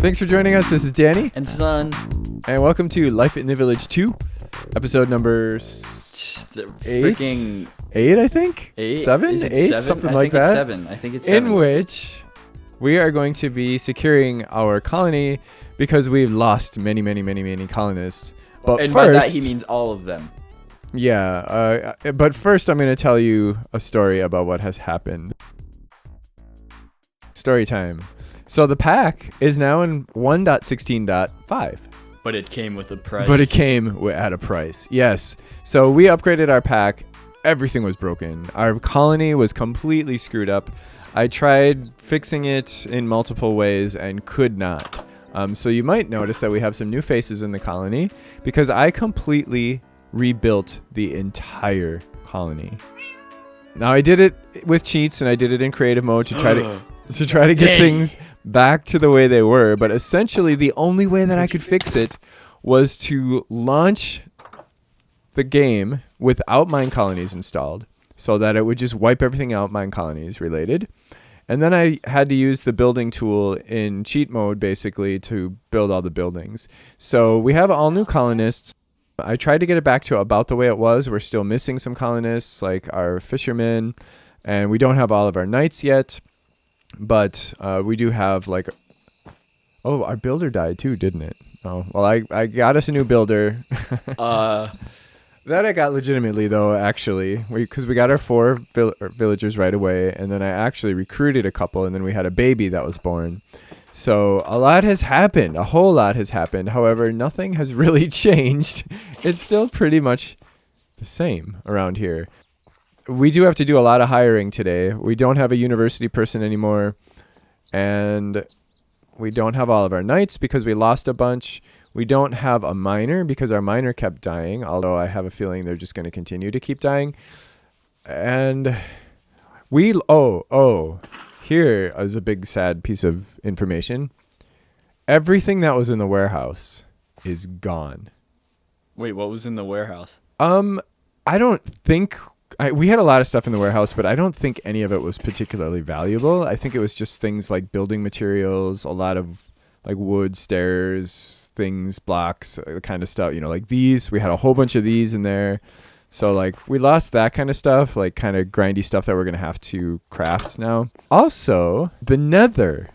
Thanks for joining us. This is Danny. And Son. And welcome to Life in the Village 2, episode number 8? Freaking 8, I think? 8? 7? 8? 7? Something like that. I think it's 7. In which we are going to be securing our colony because we've lost many colonists. But and first, by that he means all of them. Yeah, but first I'm going to tell you a story about what has happened. Story time. So the pack is now in 1.16.5. But it came with a price. But it came at a price, yes. So we upgraded our pack. Everything was broken. Our colony was completely screwed up. I tried fixing it in multiple ways and could not. So you might notice that we have some new faces in the colony because I completely rebuilt the entire colony. Now I did it with cheats and I did it in creative mode to try to get things back to the way they were, but essentially the only way that I could fix it was to launch the game without Minecolonies installed so that it would just wipe everything out Minecolonies related. And then I had to use the building tool in cheat mode basically to build all the buildings. So we have all new colonists. I tried to get it back to about the way it was. We're still missing some colonists like our fishermen, and we don't have all of our knights yet. But we do have like, oh, our builder died too, didn't it? Oh, well, I got us a new builder. That I got legitimately though, actually, because we got our 4 villagers right away, and then I actually recruited a couple, and then we had a baby that was born. So a lot has happened, a whole lot has happened. However, nothing has really changed. It's still pretty much the same around here. We do have to do a lot of hiring today. We don't have a university person anymore, and we don't have all of our knights because we lost a bunch. We don't have a miner because our miner kept dying, although I have a feeling they're just going to continue to keep dying. And here is a big sad piece of information. Everything that was in the warehouse is gone. Wait, what was in the warehouse? I don't think we had a lot of stuff in the warehouse, but I don't think any of it was particularly valuable. I think it was just things like building materials, a lot of like wood, stairs, things, blocks, kind of stuff, like these. We had a whole bunch of these in there. So like we lost that kind of stuff, like kind of grindy stuff that we're going to have to craft now. Also, the Nether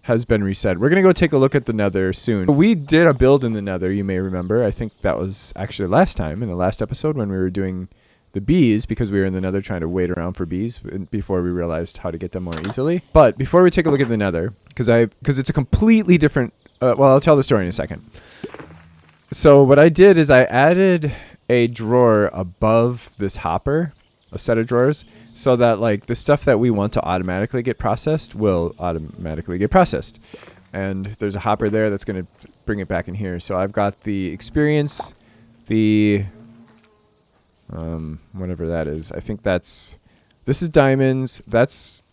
has been reset. We're going to go take a look at the Nether soon. We did a build in the Nether, you may remember. I think that was actually last time in the last episode when we were doing the bees, because we were in the Nether trying to wait around for bees before we realized how to get them more easily. But before we take a look at the Nether, because it's a completely different, I'll tell the story in a second. So what I did is I added a drawer above this hopper, a set of drawers, so that like the stuff that we want to automatically get processed will automatically get processed. And there's a hopper there that's going to bring it back in here. So I've got the experience, the whatever that is. I think this is diamonds. That's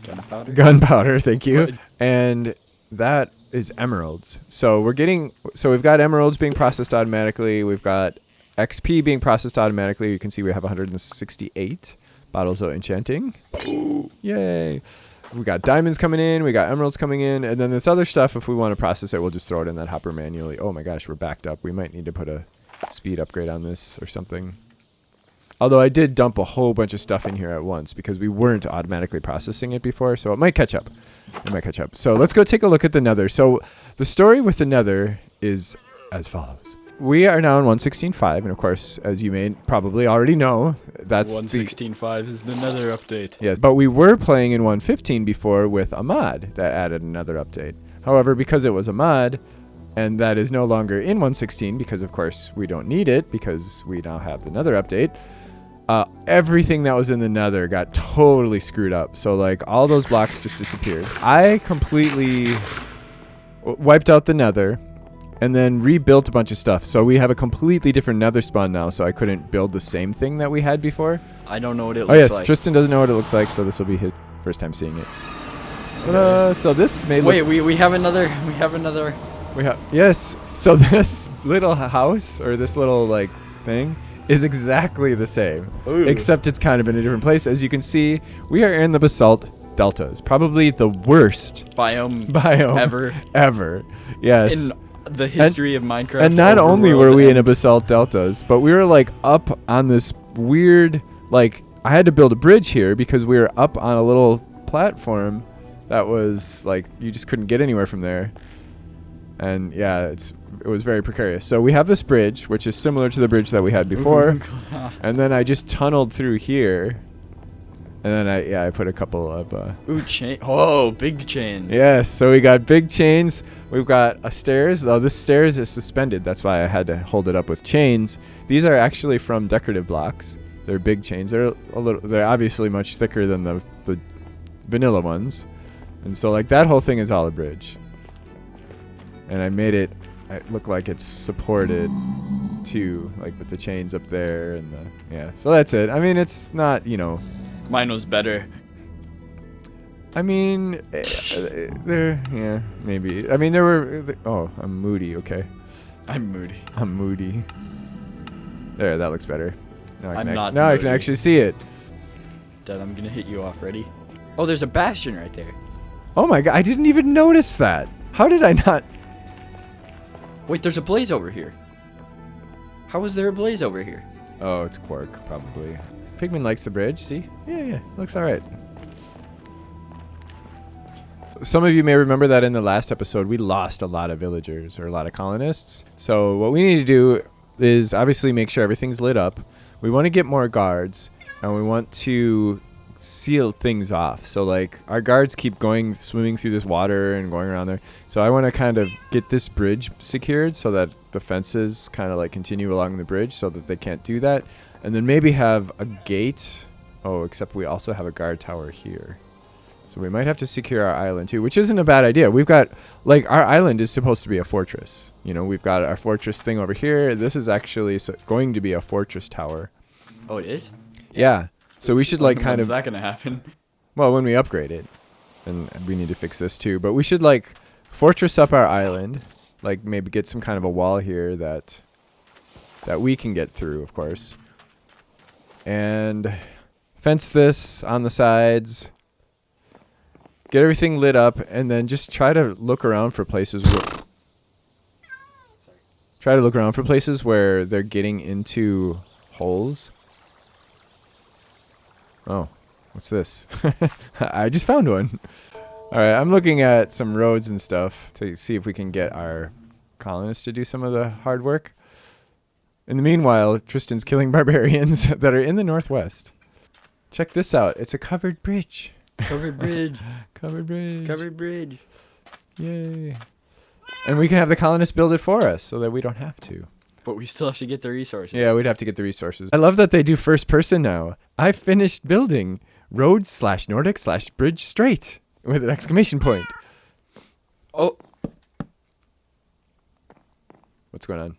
gunpowder. Thank you. What? And that is emeralds. So we've got emeralds being processed automatically. We've got XP being processed automatically. You can see we have 168 bottles of enchanting. Ooh, yay. We got diamonds coming in. We got emeralds coming in. And then this other stuff, if we want to process it, we'll just throw it in that hopper manually. Oh my gosh, we're backed up. We might need to put a speed upgrade on this or something. Although I did dump a whole bunch of stuff in here at once because we weren't automatically processing it before, so it might catch up. So let's go take a look at the Nether. So the story with the Nether is as follows. We are now in 1.16.5, and of course, as you may probably already know, that's 1.16.5 is the Nether update. Yes, but we were playing in 1.15 before with a mod that added another update. However, because it was a mod, and that is no longer in 1.16 because, of course, we don't need it because we now have the Nether update. Everything that was in the Nether got totally screwed up. So, like, all those blocks just disappeared. I completely wiped out the Nether and then rebuilt a bunch of stuff. So we have a completely different Nether spawn now, so I couldn't build the same thing that we had before. I don't know what it looks like. Tristan doesn't know what it looks like, so this will be his first time seeing it. Okay. So this may look... Wait, we have another... Yes. So this little house, or this little, like, thing, is exactly the same. Ooh. Except it's kind of in a different place. As you can see, we are in the basalt deltas. Probably the worst biome ever. Yes. In the history of Minecraft. And not only were we in a basalt deltas, but we were like up on this weird, like I had to build a bridge here because we were up on a little platform that was like you just couldn't get anywhere from there. And yeah, it was very precarious. So we have this bridge, which is similar to the bridge that we had before. And then I just tunneled through here. And then I put a couple of chain. Oh, big chains. Yes, so we got big chains. We've got a stairs. Though this stairs is suspended. That's why I had to hold it up with chains. These are actually from decorative blocks. They're big chains. They're obviously much thicker than the vanilla ones. And so like that whole thing is all a bridge. And I made it look like it's supported too, like with the chains up there and so that's it. I mean, it's not, Mine was better. I mean, maybe. I mean, there were. I'm moody. Okay. I'm moody. There, that looks better. Now I can actually see it. Dad, I'm gonna hit you off. Ready? Oh, there's a bastion right there. Oh my god! I didn't even notice that. How did I not? Wait, there's a blaze over here. How is there a blaze over here? Oh, it's Quark, probably. Pigman likes the bridge, see? Yeah, looks alright. Some of you may remember that in the last episode, we lost a lot of villagers, or a lot of colonists. So what we need to do is obviously make sure everything's lit up. We want to get more guards, and we want to seal things off. So like, our guards keep swimming through this water and going around there. So I want to kind of get this bridge secured so that the fences kind of like continue along the bridge so that they can't do that. And then maybe have a gate. Oh, except we also have a guard tower here. So we might have to secure our island too, which isn't a bad idea. We've got, like, our island is supposed to be a fortress. We've got our fortress thing over here. This is actually going to be a fortress tower. Oh, it is? Yeah. So we should, like, kind of... When's that going to happen? Well, when we upgrade it. And we need to fix this too. But we should, like, fortress up our island. Like, maybe get some kind of a wall here that we can get through, of course. And fence this on the sides. Get everything lit up, and then just try to look around for places where they're getting into holes. Oh, what's this? I just found one. All right, I'm looking at some roads and stuff to see if we can get our colonists to do some of the hard work. In the meanwhile, Tristan's killing barbarians that are in the northwest. Check this out. It's a covered bridge. Covered bridge. Covered bridge. Covered bridge. Yay. And we can have the colonists build it for us so that we don't have to. But we still have to get the resources. Yeah, we'd have to get the resources. I love that they do first person now. I finished building road/Nordic/bridge straight with an exclamation point. Oh. What's going on?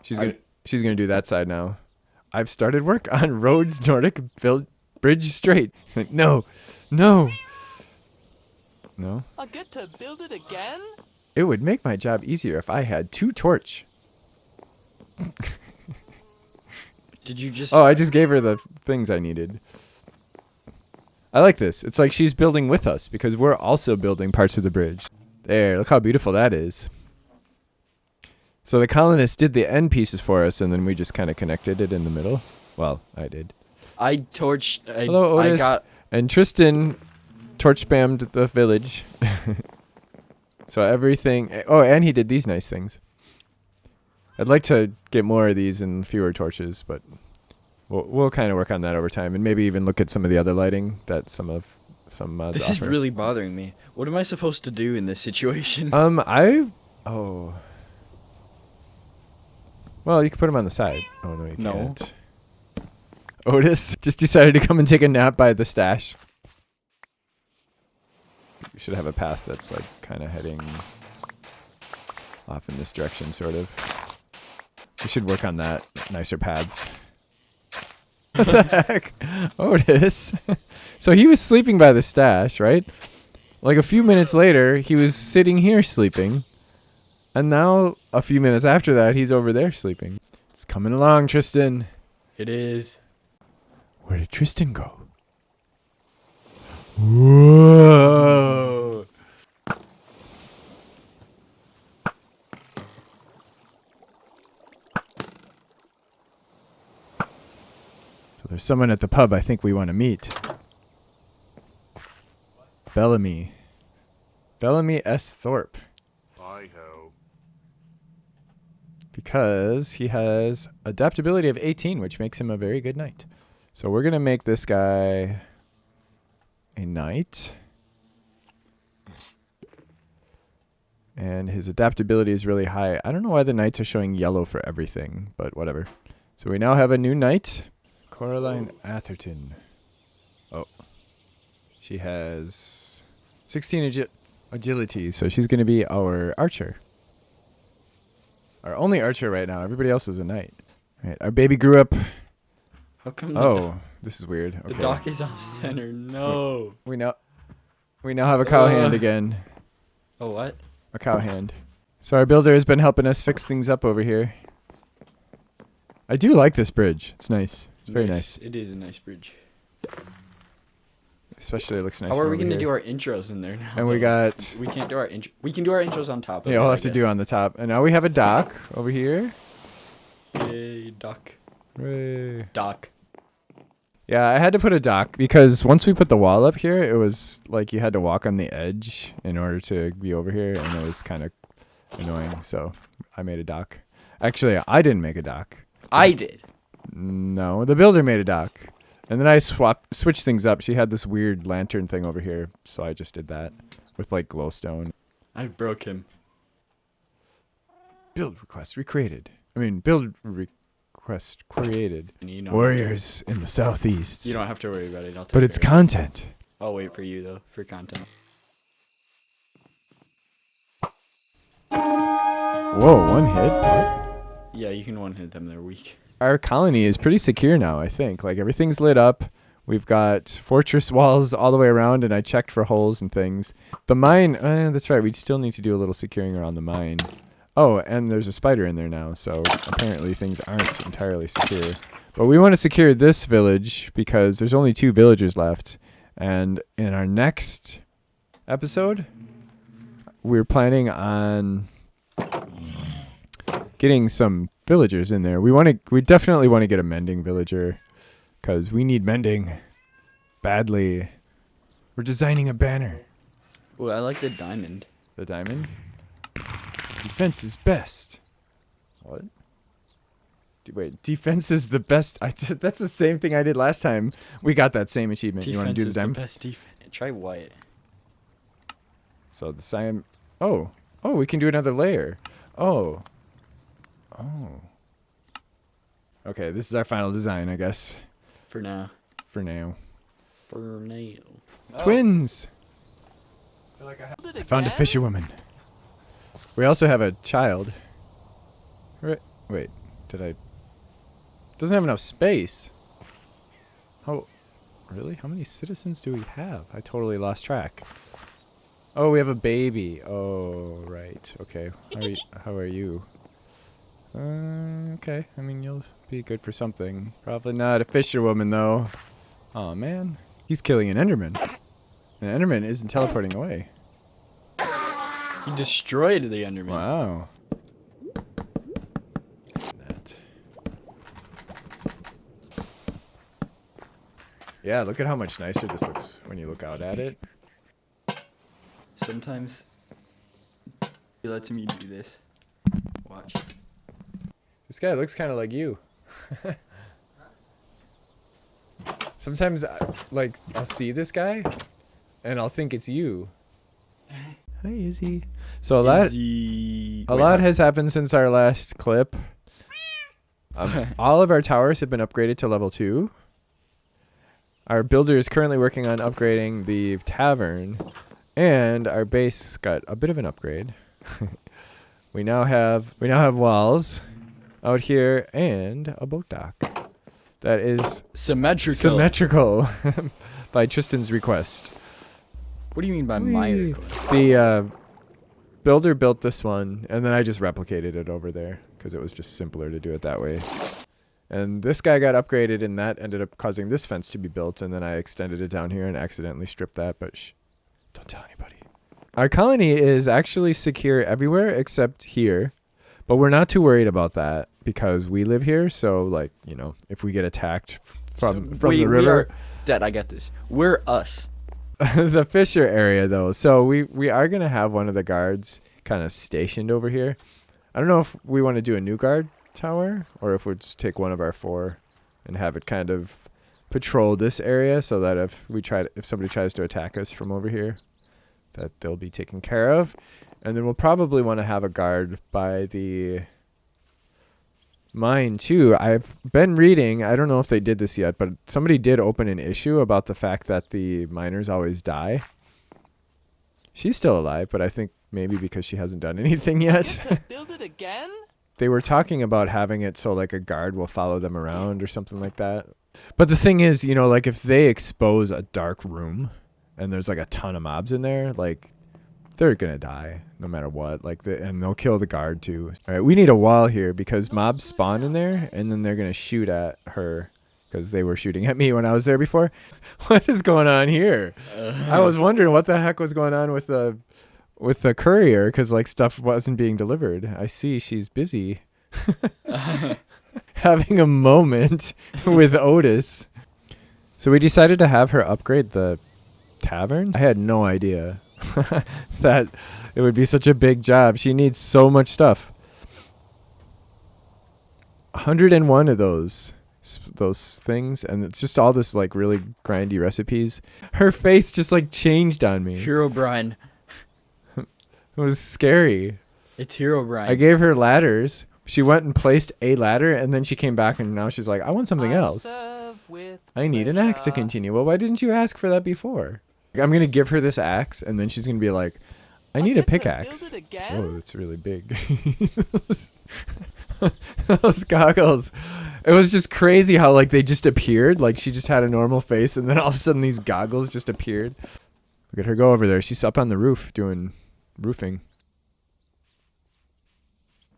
She's going to do that side now. I've started work on roads Nordic bridge straight. No. I'll get to build it again? It would make my job easier if I had 2 torch. Did you just... Oh, I just gave her the things I needed. I like this. It's like she's building with us because we're also building parts of the bridge. There, look how beautiful that is. So the colonists did the end pieces for us, and then we just kind of connected it in the middle. Well, I did. Hello, Otis. And Tristan torch spammed the village. So everything... Oh, and he did these nice things. I'd like to get more of these and fewer torches, but we'll kind of work on that over time, and maybe even look at some of the other lighting that some mods This offer. is really bothering me. What am I supposed to do in this situation? Well, you can put them on the side. Oh, no, you can't. Otis just decided to come and take a nap by the stash. We should have a path that's like kind of heading off in this direction, sort of. We should work on that. Nicer paths. What the heck? Otis. So he was sleeping by the stash, right? Like a few minutes later, he was sitting here sleeping. And now, a few minutes after that, he's over there sleeping. It's coming along, Tristan. It is. Where did Tristan go? Whoa. So there's someone at the pub I think we want to meet. Bellamy. Bellamy S. Thorpe. Hi-ho. Because he has adaptability of 18, which makes him a very good knight. So we're going to make this guy a knight. And his adaptability is really high. I don't know why the knights are showing yellow for everything, but whatever. So we now have a new knight. Coraline Atherton. Oh. She has 16 agility, so she's going to be our archer. Our only archer right now. Everybody else is a knight. All right, our baby grew up. How come This is weird. Okay. the dock is off center? No. We now have a cow hand again. Oh, what? A cow hand. So our builder has been helping us fix things up over here. I do like this bridge. It's nice. It's very nice. It is a nice bridge. Especially it looks nice. How are we going to do our intros in there now? And we got... We can't do our intro. We can do our intros on top of it. Yeah, we'll have to do on the top. And now we have a dock over here. Yay, dock. Hooray. Dock. Yeah, I had to put a dock because once we put the wall up here, it was like you had to walk on the edge in order to be over here, and it was kind of annoying. So I made a dock. Actually, I didn't make a dock. I did. No, the builder made a dock. And then I switched things up. She had this weird lantern thing over here, so I just did that with like glowstone. I broke him. Build request recreated. Build request created. And you know Warriors in the southeast. You don't have to worry about it. I'll take But it's care of it. content. I'll wait for you though for content. Whoa, one hit? What? Yeah, you can one hit them. They're weak. Our colony is pretty secure now, I think. Like, everything's lit up. We've got fortress walls all the way around, and I checked for holes and things. The mine, that's right. We still need to do a little securing around the mine. Oh, and there's a spider in there now, so apparently things aren't entirely secure. But we want to secure this village because there's only 2 villagers left. And in our next episode, we're planning on getting some villagers in there. We definitely want to get a mending villager because we need mending badly. We're designing a banner. Well, I like the diamond. The diamond? Defense is best. What? Wait, defense is the best. That's the same thing I did last time. We got that same achievement. Defense you want to do the diamond? The best defense. Try white. So the cyan. Oh, we can do another layer. Oh. Okay, this is our final design, I guess. For now. For now. Oh. Twins. I found a fisherwoman. We also have a child. Wait, did I? Doesn't have enough space. Oh, really? How many citizens do we have? I totally lost track. Oh, we have a baby. Oh, right. Okay. How are you? Okay. You'll be good for something. Probably not a fisherwoman, though. Oh, man. He's killing an Enderman. An Enderman isn't teleporting away. He destroyed the Enderman. Wow. Yeah, look at how much nicer this looks when you look out at it. Sometimes he lets me do this. Watch. This guy looks kind of like you. Sometimes, I'll see this guy, and I'll think it's you. Hi, Izzy. So a lot has happened since our last clip. All of our towers have been upgraded to level 2. Our builder is currently working on upgrading the tavern, and our base got a bit of an upgrade. We now have walls out here and a boat dock that is symmetrical by Tristan's request. What do you mean by my request? The builder built this one, and then I just replicated it over there because it was just simpler to do it that way. And this guy got upgraded, and that ended up causing this fence to be built. And then I extended it down here and accidentally stripped that. But don't tell anybody. Our colony is actually secure everywhere except here. But we're not too worried about that because we live here. So, like, you know, if we get attacked from the river. Dad, I get this. We're us. The Fisher area, though. So we are going to have one of the guards kind of stationed over here. I don't know if we want to do a new guard tower or if we'll just take one of our 4 and have it kind of patrol this area so that if somebody tries to attack us from over here, that they'll be taken care of. And then we'll probably want to have a guard by the mine too. I've been reading, I don't know if they did this yet, but somebody did open an issue about the fact that the miners always die. She's still alive, but I think maybe because she hasn't done anything yet. Get to build it again? They were talking about having it so like a guard will follow them around or something like that. But the thing is, you know, like if they expose a dark room and there's like a ton of mobs in there, like they're gonna die no matter what. Like and they'll kill the guard too. All right, we need a wall here because mobs spawn in there and then they're gonna shoot at her because they were shooting at me when I was there before. What is going on here? I was wondering what the heck was going on with the courier because like stuff wasn't being delivered. I see she's busy having a moment with Otis. So we decided to have her upgrade the tavern. I had no idea that it would be such a big job. She needs so much stuff. 101 of those things, and it's just all this like really grindy recipes. Her face just like changed on me. Hero Brian. It was scary. It's Hero Brian. I gave her ladders. She went and placed a ladder, and then she came back, and now she's like, I want something else. I need an axe to continue. Well, why didn't you ask for that before? I'm going to give her this axe, and then she's going to be like, I need a pickaxe. Oh, it's really big. Those goggles. It was just crazy how, like, they just appeared. Like, she just had a normal face, and then all of a sudden these goggles just appeared. Look at her go over there. She's up on the roof doing roofing.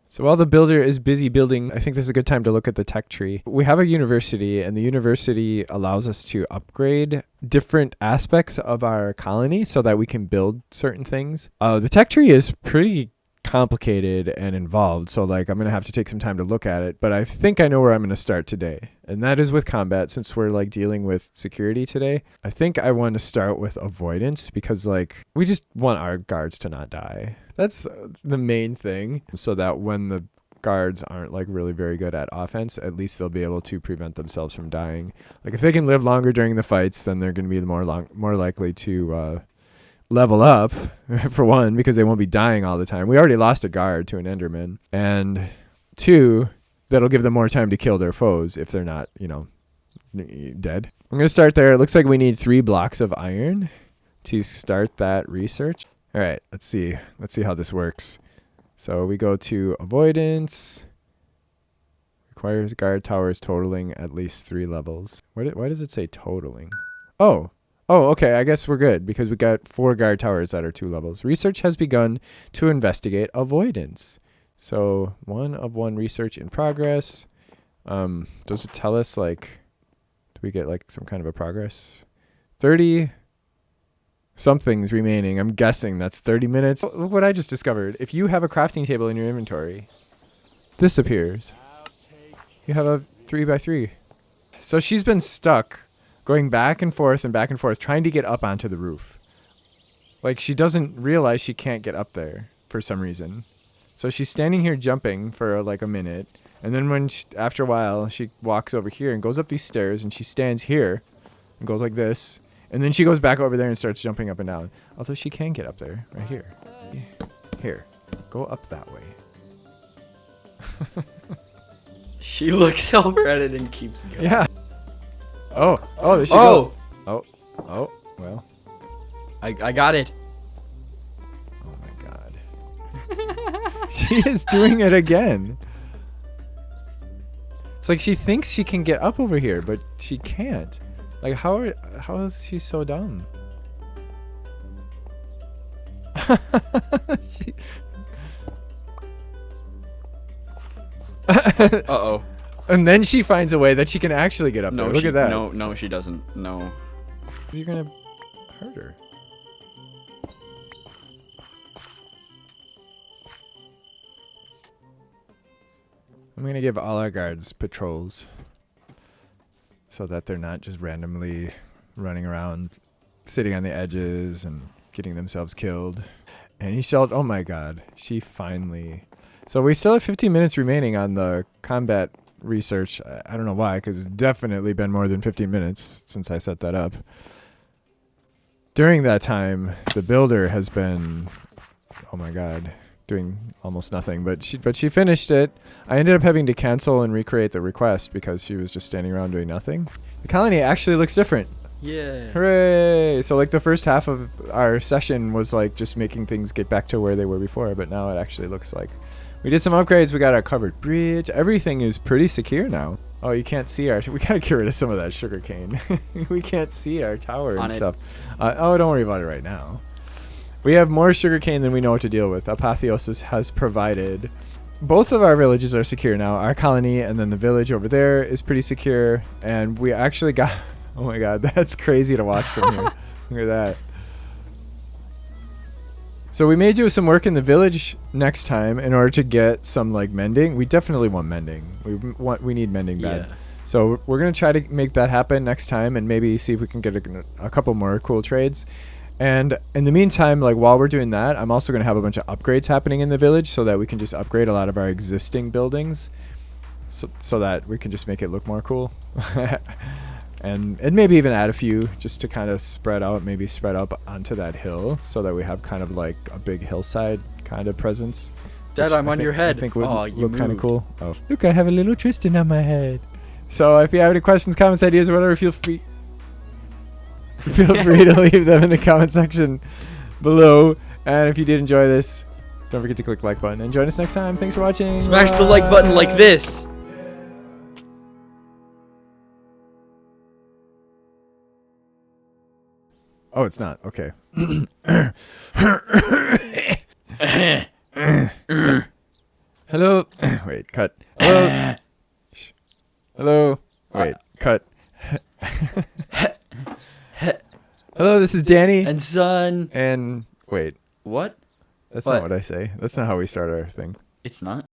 So while the builder is busy building, I think this is a good time to look at the tech tree. We have a university, and the university allows us to upgrade different aspects of our colony so that we can build certain things. The tech tree is pretty complicated and involved, so like I'm going to have to take some time to look at it, but I think I know where I'm going to start today. And that is with combat, since we're like dealing with security today. I think I want to start with avoidance because like we just want our guards to not die. That's the main thing, so that when the guards aren't like really very good at offense, at least they'll be able to prevent themselves from dying. Like if they can live longer during the fights, then they're going to be more likely to level up, for one, because they won't be dying all the time. We already lost a guard to an Enderman, and 2, that'll give them more time to kill their foes if they're not, you know, dead. I'm going to start there. It looks like we need 3 blocks of iron to start that research. All right, let's see how this works. So we go to avoidance. Requires guard towers totaling at least 3 levels. Why does it say totaling? Oh, okay. I guess we're good because we got 4 guard towers that are 2 levels. Research has begun to investigate avoidance. So 1 of 1 research in progress. Does it tell us like, do we get like some kind of a progress? 30 something's remaining. I'm guessing that's 30 minutes. Look what I just discovered. If you have a crafting table in your inventory, this appears. You have a 3x3. So she's been stuck going back and forth trying to get up onto the roof. Like she doesn't realize she can't get up there for some reason. So she's standing here jumping for like a minute. And then after a while, she walks over here and goes up these stairs and she stands here and goes like this. And then she goes back over there and starts jumping up and down. Although she can get up there, right here. Here, go up that way. She looks over at it and keeps going. Yeah. Oh, there she goes. Oh, well. I got it. Oh my god. She is doing it again. It's like she thinks she can get up over here, but she can't. Like how is she so dumb? Uh-oh. And then she finds a way that she can actually get up there. Look at that. No, she doesn't. No. You're gonna hurt her. I'm gonna give all our guards patrols so that they're not just randomly running around, sitting on the edges and getting themselves killed. And he shelled. Oh my god, she finally. So we still have 15 minutes remaining on the combat research. I don't know why, because it's definitely been more than 15 minutes since I set that up. During that time, the builder has been, oh my god, doing almost nothing. But she finished it. I ended up having to cancel and recreate the request because she was just standing around doing nothing. The colony actually looks different. Yeah. Hooray! So like the first half of our session was like just making things get back to where they were before, but now it actually looks like we did some upgrades. We got our covered bridge. Everything is pretty secure now. Oh, you can't see our. We gotta get rid of some of that sugar cane. We can't see our tower and stuff. Oh, don't worry about it right now. We have more sugar cane than we know what to deal with. Apotheosis has provided. Both of our villages are secure now. Our colony and then the village over there is pretty secure. And we actually got. Oh my god, that's crazy to watch from here. Look at that. So we may do some work in the village next time in order to get some like mending. We definitely want mending. We need mending bad. Yeah. So we're gonna try to make that happen next time and maybe see if we can get a couple more cool trades. And in the meantime, like while we're doing that, I'm also gonna have a bunch of upgrades happening in the village so that we can just upgrade a lot of our existing buildings, so that we can just make it look more cool. And maybe even add a few just to kind of spread out, maybe spread up onto that hill so that we have kind of like a big hillside kind of presence. Dad, I'm on your head. I think would look kind of cool. Oh, look, I have a little Tristan on my head. So if you have any questions, comments, ideas, or whatever, feel free to leave them in the comment section below. And if you did enjoy this, don't forget to click the like button and join us next time. Thanks for watching. Smash the like button like this. Oh, it's not. Okay. Hello. Wait, cut. Hello. Hello. Wait, cut. Hello, this is Danny. And son. And wait. What? That's not what I say. That's not how we start our thing. It's not?